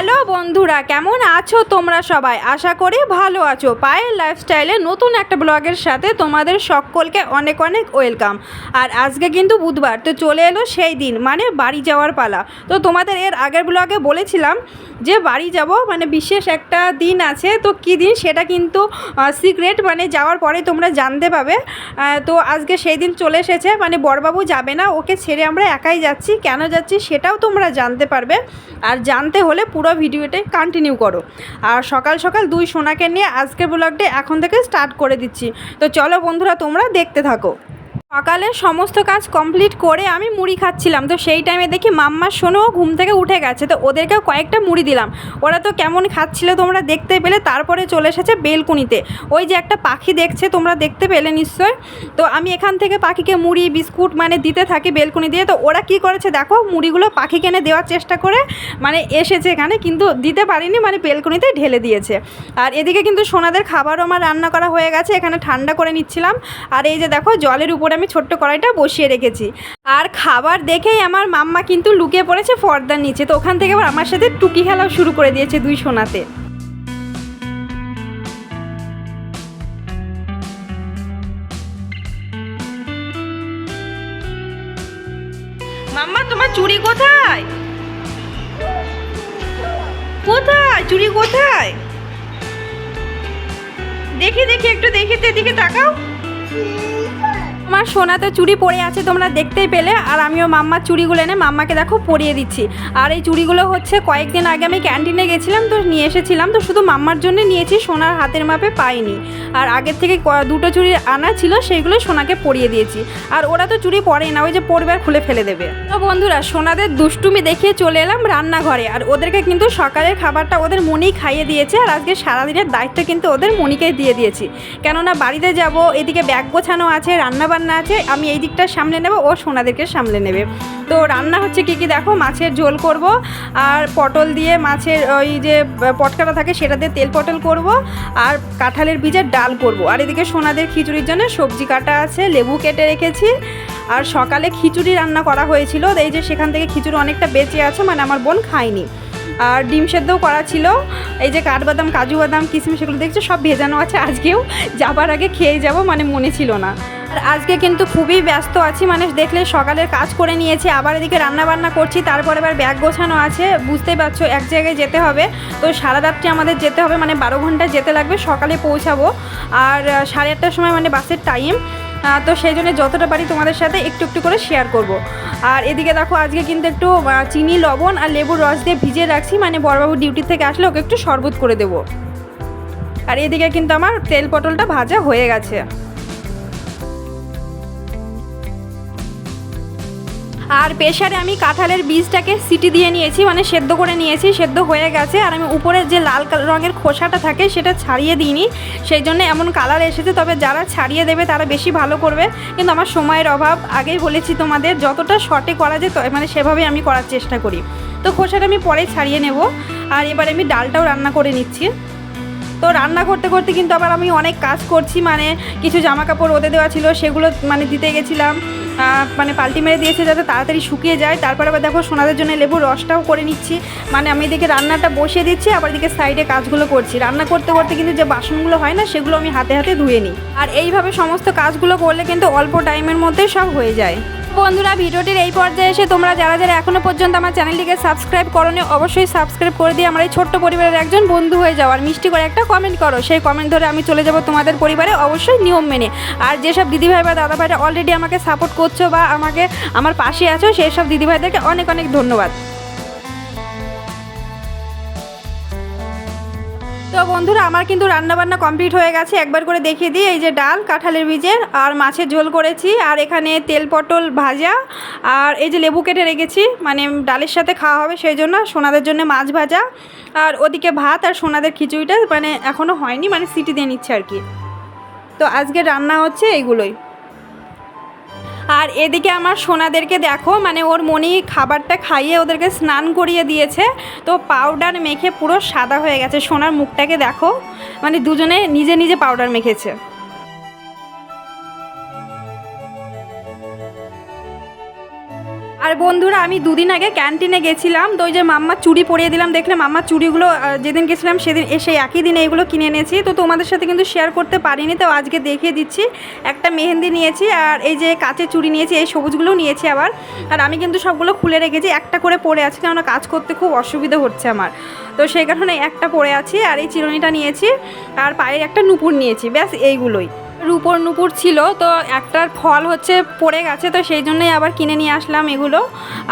Hello বন্ধুরা, কেমন আছো তোমরা সবাই? আশা করি ভালো আছো। পায়েল লাইফস্টাইলে নতুন একটা ব্লগের সাথে তোমাদের সকলকে অনেক অনেক ওয়েলকাম। আর আজকে কিন্তু বুধবার, তো চলে এলো সেই দিন, মানে বাড়ি যাওয়ার পালা। তো তোমাদের এর আগের ব্লগে বলেছিলাম যে বাড়ি যাব, মানে বিশেষ একটা দিন আছে। তো কী দিন সেটা কিন্তু সিক্রেট, মানে যাওয়ার পরে তোমরা জানতে পাবে। তো আজকে সেই দিন চলে এসেছে, মানে বড়বাবু যাবে না, ওকে ছেড়ে আমরা একাই যাচ্ছি। কেন যাচ্ছি সেটাও তোমরা জানতে পারবে। আর জানতে হলে পুরো ভিডিওটা কন্টিনিউ করো। আর সকাল সকাল দুই সোনাকে নিয়ে আজকের ব্লগটা এখন থেকে স্টার্ট করে দিচ্ছি। তো চলো বন্ধুরা, তোমরা দেখতে থাকো। সকালে সমস্ত কাজ কমপ্লিট করে আমি মুড়ি খাচ্ছিলাম। তো সেই টাইমে দেখি মাম্মা শোনো ঘুম থেকে উঠে গেছে, তো ওদেরকেও কয়েকটা মুড়ি দিলাম। ওরা তো কেমন খাচ্ছিল তোমরা দেখতে পেলে। তারপরে চলে এসেছে বেলকুনিতে, ওই যে একটা পাখি দেখছে, তোমরা দেখতে পেলে নিশ্চয়। তো আমি এখান থেকে পাখিকে মুড়ি বিস্কুট মানে দিতে থাকি বেলকুনি দিয়ে। তো ওরা কি করেছে দেখো, মুড়িগুলো পাখিকে এনে দেওয়ার চেষ্টা করে মানে এসেছে এখানে, কিন্তু দিতে পারিনি, মানে বেলকুনিতে ঢেলে দিয়েছে। আর এদিকে কিন্তু সোনাদের খাবারও আমার রান্না করা হয়ে গেছে, এখানে ঠান্ডা করে নিচ্ছিলাম। আর এই যে দেখো জলের উপরে আমি ছোট্ট কড়াইটা বসিয়ে রেখেছি। আর খাবার দেখেই আমার মাম্মা কিন্তু লুকিয়ে পড়েছে পর্দার নিচে। তো ওখান থেকে আবার আমার সাথে টুকি খেলাও শুরু করে দিয়েছে দুই সোনাতে। মাম্মা তোমার চুড়ি কোথায়? কোথায় চুড়ি কোথায়? দেখি দেখি একটু দেখি, তো এদিকে তাকাও। আমার সোনাতে চুড়ি পরে আছে, তোমরা দেখতেই পেলে। আর আমিও মাম্মার চুড়িগুলো এনে মাম্মাকে দেখো পরিয়ে দিচ্ছি। আর এই চুড়িগুলো হচ্ছে কয়েকদিন আগে আমি ক্যান্টিনে গেছিলাম, তো নিয়ে এসেছিলাম। তো শুধু মাম্মার জন্য নিয়েছি, সোনার হাতের মাপে পাইনি। আর আগের থেকে দুটো চুড়ি আনা ছিল, সেইগুলো সোনাকে পরিয়ে দিয়েছি। আর ওরা তো চুড়ি পরেই না, ওই যে পরবে আর খুলে ফেলে দেবে। তো বন্ধুরা, সোনাদের দুষ্টুমি দেখিয়ে চলে এলাম রান্নাঘরে। আর ওদেরকে কিন্তু সকালের খাবারটা ওদের মনিই খাইয়ে দিয়েছে। আর আজকে সারাদিনের দায়িত্ব কিন্তু ওদের মনিকেই দিয়ে দিয়েছি, কেননা বাড়িতে যাব, এদিকে ব্যাগ গোছানো আছে, রান্নাবান্না আছে। আমি এই দিকটা সামলে নেব, ও সোনাদেরকে সামলে নেবে। তো রান্না হচ্ছে কী কী দেখো, মাছের ঝোল করব, আর পটল দিয়ে মাছের ওই যে পটকাটা থাকে সেটা দিয়ে তেল পটল করব, আর কাঁঠালের বীজের ডাল করব। আর এদিকে সোনাদের খিচুড়ির জন্য সবজি কাটা আছে, লেবু কেটে রেখেছি। আর সকালে খিচুড়ি রান্না করা হয়েছিল, এই যে সেখান থেকে খিচুড়ি অনেকটা বেঁচে আছে, মানে আমার বোন খায়নি। আর ডিম সেদ্ধও করা ছিল, এই যে কাঠবাদাম কাজু বাদাম কিশমিশ এগুলো দেখছো সব ভেজানো আছে। আজকেও যাবার আগে খেয়ে যাব, মানে মনে ছিল না। আর আজকে কিন্তু খুবই ব্যস্ত আছি, মানে দেখলে সকালের কাজ করে নিয়েছি, আবার এদিকে রান্না বান্না করছি, তারপরে আবার ব্যাগ গোছানো আছে। বুঝতেই পারছো এক জায়গায় যেতে হবে, তো সারা রাত্রি আমাদের যেতে হবে, মানে 12 ঘন্টা যেতে লাগবে, সকালে পৌঁছাবো। আর 8:30টার সময় মানে বাসের টাইম। তো সেই জন্য যতটা পারি তোমাদের সাথে একটু একটু করে শেয়ার করব। আর এদিকে দেখো আজকে কিন্তু একটু চিনি লবণ আর লেবুর রস দিয়ে ভিজিয়ে রাখছি, মানে বড়বাবু ডিউটি থেকে আসলে ওকে একটু শরবত করে দেবো। আর এদিকে কিন্তু আমার তেল পটলটা ভাজা হয়ে গেছে। আর প্রেসারে আমি কাঁঠালের বীজটাকে সিটি দিয়ে নিয়েছি, মানে সেদ্ধ করে নিয়েছি, সেদ্ধ হয়ে গেছে। আর আমি উপরের যে লাল রঙের খোসাটা থাকে সেটা ছাড়িয়ে দিইনি, সেই জন্য এমন কালার এসেছে। তবে যারা ছাড়িয়ে দেবে তারা বেশি ভালো করবে, কিন্তু আমার সময়ের অভাব। আগেই বলেছি তোমাদের, যতটা শর্টে করা যায় মানে সেভাবেই আমি করার চেষ্টা করি। তো খোসাটা আমি পরে ছাড়িয়ে নেব। আর এবার আমি ডালটাও রান্না করে নিচ্ছি। তো রান্না করতে করতে কিন্তু আবার আমি অনেক কাজ করছি, মানে কিছু জামা কাপড় রোদে দেওয়া ছিল, সেগুলো মানে দিতে গেছিলাম, মানে পাল্টি মেরে দিয়েছে যাতে তাড়াতাড়ি শুকিয়ে যায়। তারপর আবার দেখো সোনাদের জন্য লেবুর রসটাও করে নিচ্ছি, মানে আমি এদিকে রান্নাটা বসিয়ে দিচ্ছি, আবার এদিকে সাইডে কাজগুলো করছি। রান্না করতে করতে কিন্তু যে বাসনগুলো হয় না, সেগুলো আমি হাতে হাতে ধুয়ে নিই। আর এইভাবে সমস্ত কাজগুলো করলে কিন্তু অল্প টাইমের মধ্যে সব হয়ে যায়। বন্ধুরা, ভিডিওটির এই পর্যায়ে এসে তোমরা যারা যারা এখনও পর্যন্ত আমার চ্যানেলটিকে সাবস্ক্রাইব করোনি, অবশ্যই সাবস্ক্রাইব করে দিয়ে আমার এই ছোট্ট পরিবারের একজন বন্ধু হয়ে যাও। আর মিষ্টি করে একটা কমেন্ট করো, সেই কমেন্ট ধরে আমি চলে যাব তোমাদের পরিবারে, অবশ্যই নিয়ম মেনে। আর যেসব দিদিভাই বা দাদাভাইরা অলরেডি আমাকে সাপোর্ট করছো বা আমার পাশে আছো, সেই সব দিদিভাইদেরকে অনেক অনেক ধন্যবাদ। তো বন্ধুরা, আমার কিন্তু রান্নাবান্না কমপ্লিট হয়ে গেছে। একবার করে দেখিয়ে দিই, এই যে ডাল কাঁঠালের বীজের আর মাছের ঝোল করেছি, আর এখানে তেল পটল ভাজা, আর এই যে লেবু কেটে রেখেছি, মানে ডালের সাথে খাওয়া হবে সেই জন্য। সোনাদের জন্য মাছ ভাজা, আর ওদিকে ভাত। আর সোনাদের খিচুড়িটা মানে এখনও হয়নি, মানে সিটি দিয়ে নিচ্ছে আর কি। তো আজকে রান্না হচ্ছে এইগুলোই। আর এদিকে আমার সোনাদেরকে দেখো, মানে ওর মনি খাবারটা খাইয়ে ওদেরকে স্নান করিয়ে দিয়েছে। তো পাউডার মেখে পুরো সাদা হয়ে গেছে। সোনার মুখটাকে দেখো, মানে দুজনে নিজে নিজে পাউডার মেখেছে। আর বন্ধুরা আমি দুদিন আগে ক্যান্টিনে গেছিলাম, তো ওই যে মাম্মার চুড়ি পরিয়ে দিলাম, দেখলে মাম্মার চুড়িগুলো যেদিন গেছিলাম সেদিন এসে একই দিনে এগুলো কিনে এনেছি। তো তোমাদের সাথে কিন্তু শেয়ার করতে পারিনি, তো আজকে দেখিয়ে দিচ্ছি। একটা মেহেন্দি নিয়েছি, আর এই যে কাচের চুড়ি নিয়েছি, এই সবুজগুলোও নিয়েছি আবার। আর আমি কিন্তু সবগুলো খুলে রেখেছি, একটা করে পরে আছি, কারণ কাজ করতে খুব অসুবিধা হচ্ছে আমার, তো সেই কারণে একটা পরে আছি। আর এই চিরুনিটা নিয়েছি, আর পায়ের একটা নুপুর নিয়েছি, ব্যাস এইগুলোই। রূপোর নুপুর ছিল, তো একটার ফল হচ্ছে পড়ে গেছে, তো সেই জন্যই আবার কিনে নিয়ে আসলাম এগুলো।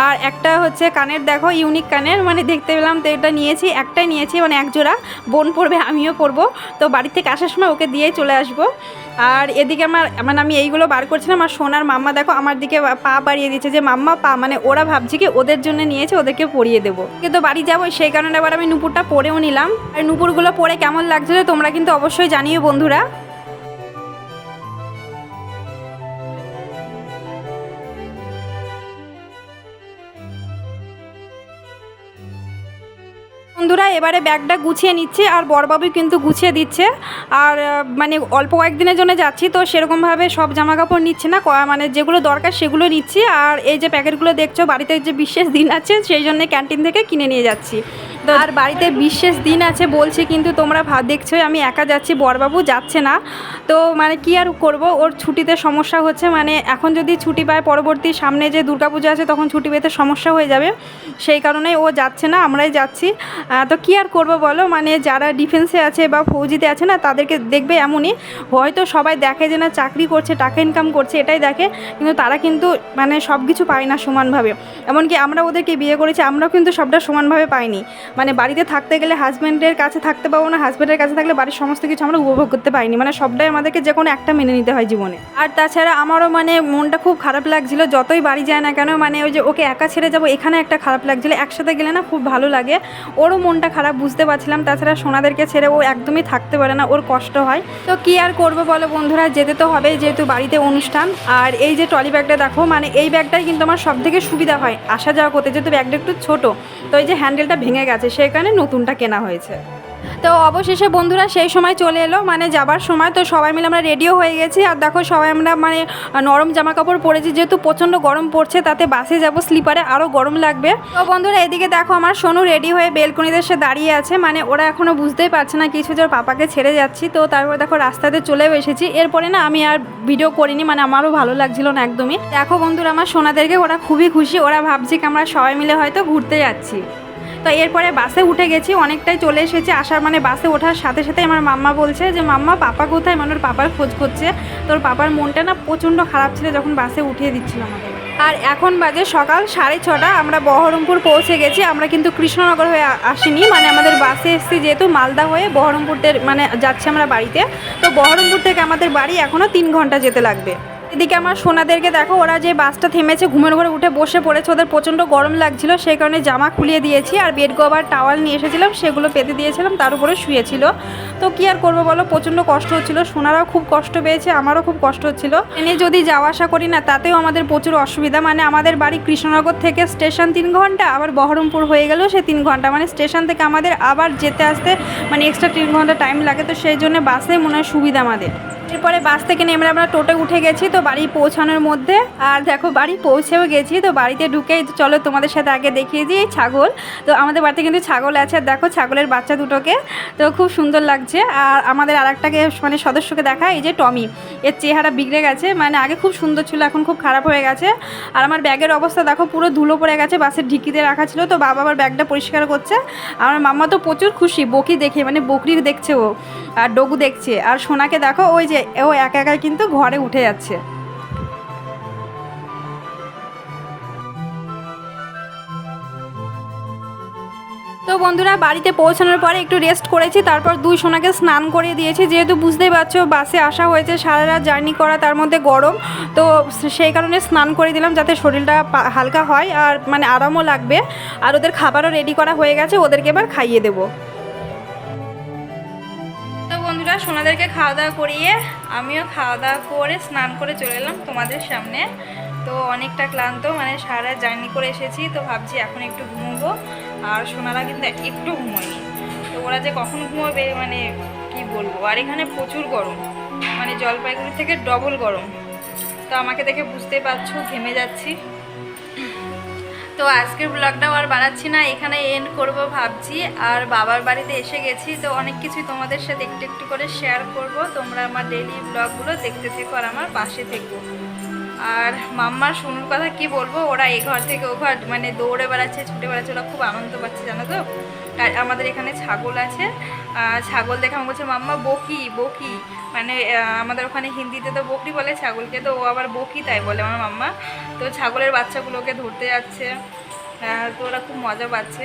আর একটা হচ্ছে কানের, দেখো ইউনিক কানের, মানে দেখতে পেলাম, তো এটা নিয়েছি, একটাই নিয়েছি, মানে এক জোড়া। বোন পরবে, আমিও পরবো, তো বাড়ি থেকে আসার সময় ওকে দিয়েই চলে আসবো। আর এদিকে আমার মানে আমি এইগুলো বার করছিলাম, আর সোনার মাম্মা দেখো আমার দিকে পা বাড়িয়ে দিচ্ছে, যে মাম্মা পা, মানে ওরা ভাবছে কি ওদের জন্য নিয়েছে, ওদেরকে পরিয়ে দেবো। কিন্তু বাড়ি যাবো, সেই কারণে আবার আমি নুপুরটা পরেও নিলাম। আর নুপুরগুলো পরে কেমন লাগছিল তোমরা কিন্তু অবশ্যই জানিও বন্ধুরা। বন্ধুরা এবারে ব্যাগটা গুছিয়ে নিচ্ছি, আর বড়বাবু কিন্তু গুছিয়ে দিচ্ছে। আর মানে অল্প কয়েকদিনের জন্য যাচ্ছি, তো সেরকমভাবে সব জামা কাপড় নিচ্ছে না, মানে যেগুলো দরকার সেগুলো নিচ্ছি। আর এই যে প্যাকেটগুলো দেখছো, বাড়িতে যে বিশেষ দিন আছে সেই জন্য ক্যান্টিন থেকে কিনে নিয়ে যাচ্ছি। তো আর বাড়িতে বিশেষ দিন আছে বলছি, কিন্তু তোমরা দেখছো আমি একা যাচ্ছি, বড়বাবু যাচ্ছে না। তো মানে কি আর করব, ওর ছুটিতে সমস্যা হচ্ছে, মানে এখন যদি ছুটি পায়, পরবর্তী সামনে যে দুর্গাপূজা আছে তখন ছুটি পেতে সমস্যা হয়ে যাবে, সেই কারণেই ও যাচ্ছে না, আমরাই যাচ্ছি। তো কী আর করবো বলো, মানে যারা ডিফেন্সে আছে বা ফৌজিতে আছে না, তাদেরকে দেখবে এমনই, হয়তো সবাই দেখে যে না চাকরি করছে, টাকা ইনকাম করছে, এটাই দেখে, কিন্তু তারা কিন্তু মানে সব কিছু পায় না সমানভাবে। এমনকি আমরা ওদেরকে বিয়ে করেছি, আমরাও কিন্তু সবটা সমানভাবে পাইনি। মানে বাড়িতে থাকতে গেলে হাজব্যান্ডের কাছে থাকতে পাবো না, হাজব্যান্ডের কাছে থাকলে বাড়ির সমস্ত কিছু আমরা উপভোগ করতে পারিনি, মানে সবটাই আমাদেরকে যে কোনো একটা মেনে নিতে হয় জীবনে। আর তাছাড়া আমারও মানে মনটা খুব খারাপ লাগছিল, যতই বাড়ি যায় না কেন, মানে ওই যে ওকে একা ছেড়ে যাবো, এখানে একটা খারাপ লাগছিলো, একসাথে গেলে না খুব ভালো লাগে। ওরও মনটা খারাপ বুঝতে পারছিলাম, তাছাড়া সোনাদেরকে ছেড়ে ও একদমই থাকতে পারে না, ওর কষ্ট হয়। তো কী আর করবো বলো বন্ধুরা, যেতে তো হবে, যেহেতু বাড়িতে অনুষ্ঠান। আর এই যে ট্রলি ব্যাগটা দেখো, মানে এই ব্যাগটাই কিন্তু আমার সব থেকে সুবিধা হয় আসা যাওয়া করতে, যেহেতু ব্যাগটা একটু ছোটো, তো এই যে হ্যান্ডেলটা ভেঙে গেছে, সেই কারণে নতুনটা কেনা হয়েছে। তো অবশেষে বন্ধুরা সেই সময় চলে এলো, মানে যাবার সময়। তো সবাই মিলে আমরা রেডিও হয়ে গেছি, আর দেখো সবাই আমরা মানে নরম জামা কাপড় পরেছি, যেহেতু প্রচণ্ড গরম পড়ছে, তাতে বাসে যাব স্লিপারে আরও গরম লাগবে। তো বন্ধুরা এদিকে দেখো আমার সোনু রেডি হয়ে বেলকনিতে এসে দাঁড়িয়ে আছে, মানে ওরা এখনও বুঝতেই পারছে না কিছু, যে ওর পাপাকে ছেড়ে যাচ্ছি। তো তারপর দেখো রাস্তাতে চলেও এসেছি, এরপরে না আমি আর ভিডিও করিনি, মানে আমারও ভালো লাগছিল না একদমই। দেখো বন্ধুরা আমার সোনাদেরকে, ওরা খুবই খুশি, ওরা ভাবছে কি আমরা সবাই মিলে হয়তো ঘুরতে যাচ্ছি। তো এরপরে বাসে উঠে গেছি, অনেকটাই চলে এসেছি। আসার মানে বাসে ওঠার সাথে সাথে আমার মাম্মা বলছে যে মাম্মা পাপা কোথায়, মানে ওর পাপার খোঁজ করছে। তোর পাপার মনটা না প্রচণ্ড খারাপ ছিল যখন বাসে উঠিয়ে দিচ্ছিল আমাদের। আর এখন বাজে সকাল 6:30, আমরা বহরমপুর পৌঁছে গেছি। আমরা কিন্তু কৃষ্ণনগর হয়ে আসিনি, মানে আমাদের বাসে এসেছি যেহেতু মালদা হয়ে বহরমপুরদের মানে যাচ্ছি আমরা বাড়িতে। তো বহরমপুর থেকে আমাদের বাড়ি এখনও 3 ঘন্টা যেতে লাগবে। এদিকে আমার সোনাদেরকে দেখো, ওরা যে বাসটা থেমেছে ঘুমের ঘরে উঠে বসে পড়েছে, ওদের প্রচণ্ড গরম লাগছিল, সেই কারণে জামা খুলিয়ে দিয়েছি। আর বেড কভার টাওয়াল নিয়ে এসেছিলাম, সেগুলো পেতে দিয়েছিলাম, তার উপরে শুয়েছিল। তো কী আর করবো বলো, প্রচণ্ড কষ্ট হচ্ছিলো, সোনারাও খুব কষ্ট পেয়েছে, আমারও খুব কষ্ট হচ্ছিলো। ট্রেনে যদি যাওয়া আসা করি না, তাতেও আমাদের প্রচুর অসুবিধা, মানে আমাদের বাড়ি কৃষ্ণনগর থেকে স্টেশন 3 ঘন্টা, আবার বহরমপুর হয়ে গেলেও সে 3 ঘন্টা, মানে স্টেশন থেকে আমাদের আবার যেতে আসতে মানে এক্সট্রা 3 ঘন্টা টাইম লাগে। তো সেই জন্য বাসে মনে হয় সুবিধা আমাদের। এরপরে বাস থেকে নেমে আমরা টোটো উঠে গেছি, তো বাড়ি পৌঁছানোর মধ্যে। আর দেখো বাড়ি পৌঁছেও গেছি, তো বাড়িতে ঢুকেই চলো তোমাদের সাথে আগে দেখিয়ে দিই ছাগল। তো আমাদের বাড়িতে কিন্তু ছাগল আছে, আর দেখো ছাগলের বাচ্চা দুটোকে, তো খুব সুন্দর লাগছে। আর আমাদের আরেকটাকে মানে সদস্যকে দেখা, এই যে টমি, এর চেহারা বিগড়ে গেছে, মানে আগে খুব সুন্দর ছিল, এখন খুব খারাপ হয়ে গেছে। আর আমার ব্যাগের অবস্থা দেখো, পুরো ধুলো পড়ে গেছে, বাসের ঢিকিতে রাখা ছিল, তো বাবা আবার ব্যাগটা পরিষ্কার করছে। আমার মাম্মা তো প্রচুর খুশি বকি দেখে, মানে বকরি দেখছে ও, আর ডগু দেখছে। আর সোনাকে দেখো, ওই যে ও একা একা কিন্তু ঘরে উঠে যাচ্ছে। তো বন্ধুরা বাড়িতে পৌঁছানোর পরে একটু রেস্ট করেছি, তারপর 2 সোনাকে স্নান করিয়ে দিয়েছি, যেহেতু বুঝতেই পারছো বাসে আসা হয়েছে, সারা রাত জার্নি করা, তার মধ্যে গরম, তো সেই কারণে স্নান করে দিলাম যাতে শরীরটা হালকা হয় আর মানে আরামও লাগবে। আর ওদের খাবারও রেডি করা হয়ে গেছে, ওদেরকে এবার খাইয়ে দেবো। তো বন্ধুরা সোনাদেরকে খাওয়া দাওয়া করিয়ে আমিও খাওয়া দাওয়া করে স্নান করে চলে এলাম তোমাদের সামনে। তো অনেকটা ক্লান্ত, মানে সারা জার্নি করে এসেছি, তো ভাবছি এখন একটু ঘুমোবো। আর সোনারা কিন্তু একটু ঘুমোয়নি, তো ওরা যে কখন ঘুমোবে মানে কি বলবো। আর এখানে প্রচুর গরম, মানে জলপাইগুড়ি থেকে ডবল গরম। তো আমাকে দেখে বুঝতে পারছো ঘেমে যাচ্ছি। তো আজকের ব্লগটাও আর বাড়াচ্ছি না, এখানে এন্ড করব ভাবছি। আর বাবার বাড়িতে এসে গেছি, তো অনেক কিছুই তোমাদের সাথে একটু একটু করে শেয়ার করব। তোমরা আমার ডেইলি ব্লগগুলো দেখতে থেকো আর আমার পাশে থেকো। আর মাম্মার শুনুর কথা কি বলবো, ওরা এ ঘর থেকে ও ঘর মানে দৌড়ে বেড়াচ্ছে, ছুটে বেড়াচ্ছে, ওরা খুব আনন্দ পাচ্ছে জানো তো। আর আমাদের এখানে ছাগল আছে, ছাগল দেখে আমার বলছে মাম্মা বকি বকি, মানে আমাদের ওখানে হিন্দিতে তো বকরি বলে ছাগলকে, তো ও আবার বকি তাই বলে আমার মাম্মা। তো ছাগলের বাচ্চাগুলোকে ধরতে যাচ্ছে, তো ওরা খুব মজা পাচ্ছে।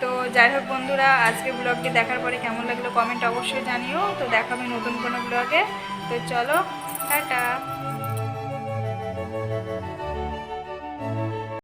তো যাই হোক বন্ধুরা, আজকে ব্লগটি দেখার পরে কেমন লাগলো কমেন্ট অবশ্যই জানিও। তো দেখাবে নতুন কোনো ব্লগে। তো চলো, টাটা।